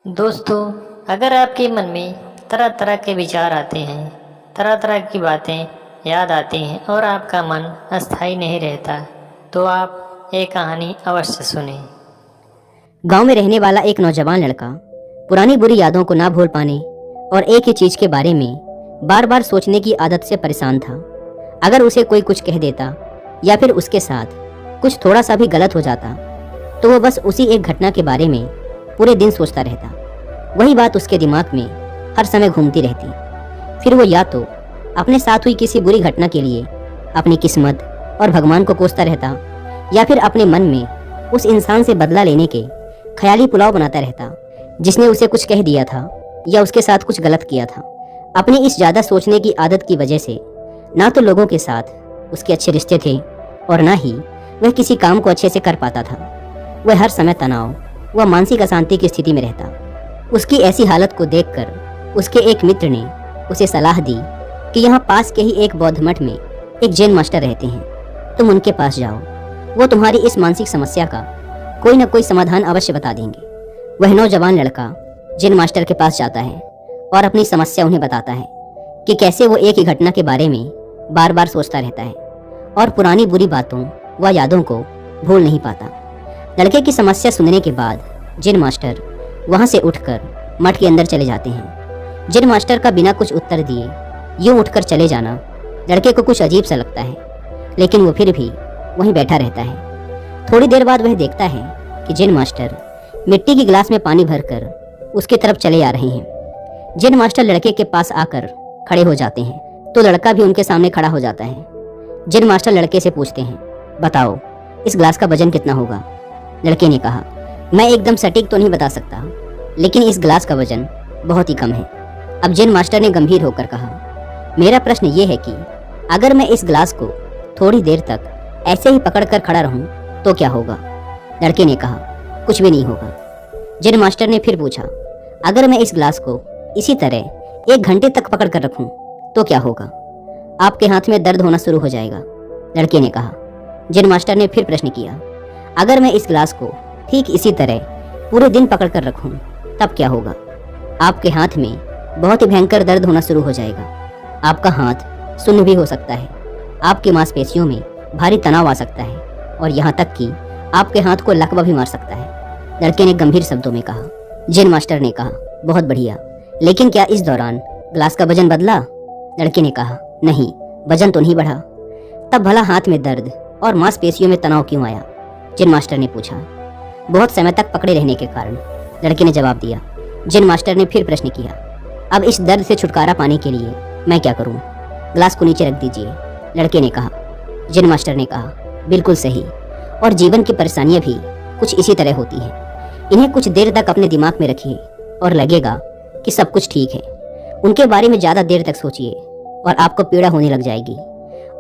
दोस्तों, अगर आपके मन में तरह तरह के विचार आते हैं, तरह तरह की बातें याद आती हैं और आपका मन अस्थायी नहीं रहता, तो आप ये कहानी अवश्य सुनें। गांव में रहने वाला एक नौजवान लड़का पुरानी बुरी यादों को ना भूल पाने और एक ही चीज के बारे में बार बार सोचने की आदत से परेशान था। अगर उसे कोई कुछ कह देता या फिर उसके साथ कुछ थोड़ा सा भी गलत हो जाता तो वह बस उसी एक घटना के बारे में पूरे दिन सोचता रहता। वही बात उसके दिमाग में हर समय घूमती रहती। फिर वो या तो अपने साथ हुई किसी बुरी घटना के लिए अपनी किस्मत और भगवान को कोसता रहता या फिर अपने मन में उस इंसान से बदला लेने के ख्याली पुलाव बनाता रहता जिसने उसे कुछ कह दिया था या उसके साथ कुछ गलत किया था। अपनी इस ज़्यादा सोचने की आदत की वजह से ना तो लोगों के साथ उसके अच्छे रिश्ते थे और ना ही वह किसी काम को अच्छे से कर पाता था। वह हर समय तनाव व मानसिक अशांति की स्थिति में रहता। उसकी ऐसी हालत को देखकर उसके एक मित्र ने उसे सलाह दी कि यहाँ पास के ही एक बौद्ध मठ में एक जैन मास्टर रहते हैं, तुम उनके पास जाओ, वो तुम्हारी इस मानसिक समस्या का कोई न कोई समाधान अवश्य बता देंगे। वह नौजवान लड़का जैन मास्टर के पास जाता है और अपनी समस्या उन्हें बताता है कि कैसे वो एक ही घटना के बारे में बार बार सोचता रहता है और पुरानी बुरी बातों व यादों को भूल नहीं पाता। लड़के की समस्या सुनने के बाद जैन मास्टर वहां से उठकर मठ के अंदर चले जाते हैं। जैन मास्टर का बिना कुछ उत्तर दिए यूं उठकर चले जाना लड़के को कुछ अजीब सा लगता है, लेकिन वो फिर भी वहीं बैठा रहता है। थोड़ी देर बाद वह देखता है कि जैन मास्टर मिट्टी की गिलास में पानी भरकर उसकी तरफ चले आ रहे हैं। जैन मास्टर लड़के के पास आकर खड़े हो जाते हैं तो लड़का भी उनके सामने खड़ा हो जाता है। जैन मास्टर लड़के से पूछते हैं, बताओ इस गिलास का वजन कितना होगा? लड़के ने कहा, मैं एकदम सटीक तो नहीं बता सकता, लेकिन इस गिलास का वजन बहुत ही कम है। अब जैन मास्टर ने गंभीर होकर कहा, मेरा प्रश्न ये है कि अगर मैं इस गिलास को थोड़ी देर तक ऐसे ही पकड़कर खड़ा रहूं तो क्या होगा? लड़के ने कहा, कुछ भी नहीं होगा। जैन मास्टर ने फिर पूछा, अगर मैं इस गिलास को इसी तरह 1 घंटे तक पकड़ कर रखूं तो क्या होगा? आपके हाथ में दर्द होना शुरू हो जाएगा। लड़के ने कहा। जैन मास्टर ने फिर प्रश्न किया, अगर मैं इस गिलास को ठीक इसी तरह पूरे दिन पकड़ कर रखूं तब क्या होगा? आपके हाथ में बहुत ही भयंकर दर्द होना शुरू हो जाएगा। आपका हाथ सुन्न भी हो सकता है, आपकी मांसपेशियों में भारी तनाव आ सकता है और यहाँ तक कि आपके हाथ को लकवा भी मार सकता है। लड़के ने गंभीर शब्दों में कहा। जैन मास्टर ने कहा, बहुत बढ़िया, लेकिन क्या इस दौरान गिलास का वजन बदला? लड़के ने कहा, नहीं, वजन तो नहीं बढ़ा। तब भला हाथ में दर्द और मांसपेशियों में तनाव क्यों आया? जैन मास्टर ने पूछा। बहुत समय तक पकड़े रहने के कारण, लड़के ने जवाब दिया। जैन मास्टर ने फिर प्रश्न किया, अब इस दर्द से छुटकारा पाने के लिए मैं क्या करूं? गिलास को नीचे रख दीजिए। लड़के ने कहा। जैन मास्टर ने कहा, बिल्कुल सही, और जीवन की परेशानियां भी कुछ इसी तरह होती हैं। इन्हें कुछ देर तक अपने दिमाग में रखिए और लगेगा कि सब कुछ ठीक है। उनके बारे में ज़्यादा देर तक सोचिए और आपको पीड़ा होने लग जाएगी,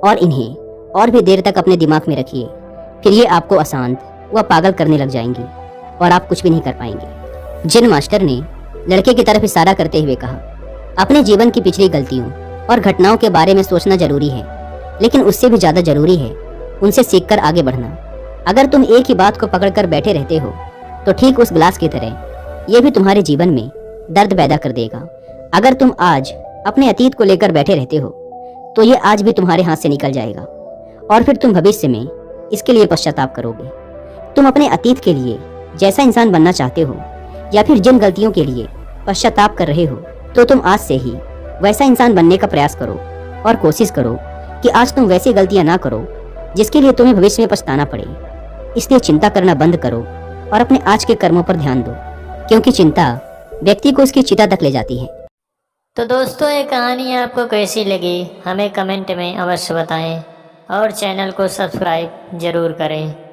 और इन्हें और भी देर तक अपने दिमाग में रखिए, फिर ये आपको अशांत व पागल करने लग जाएंगी और आप कुछ भी नहीं कर पाएंगे। जैन मास्टर ने लड़के की तरफ इशारा करते हुए कहा, अपने जीवन की पिछली गलतियों और घटनाओं के बारे में सोचना जरूरी है, लेकिन उससे भी ज़्यादा जरूरी है उनसे सीखकर आगे बढ़ना। अगर तुम एक ही बात को पकड़कर बैठे रहते हो तो ठीक उस गिलास की तरह ये भी तुम्हारे जीवन में दर्द पैदा कर देगा। अगर तुम आज अपने अतीत को लेकर बैठे रहते हो तो ये आज भी तुम्हारे हाथ से निकल जाएगा और फिर तुम भविष्य में इसके लिए पश्चाताप करोगे। तुम अपने अतीत के लिए जैसा इंसान बनना चाहते हो या फिर जिन गलतियों के लिए पश्चाताप कर रहे हो, तो तुम आज से ही वैसा इंसान बनने का प्रयास करो और कोशिश करो कि आज तुम वैसी गलतियां ना करो जिसके लिए तुम्हें भविष्य में पछताना पड़े। इसलिए चिंता करना बंद करो और अपने आज के कर्मों पर ध्यान दो, क्योंकि चिंता व्यक्ति को उसकी चिता तक ले जाती है। तो दोस्तों, ये कहानी आपको कैसी लगी हमें कमेंट में अवश्य बताएं और चैनल को सब्सक्राइब जरूर करें।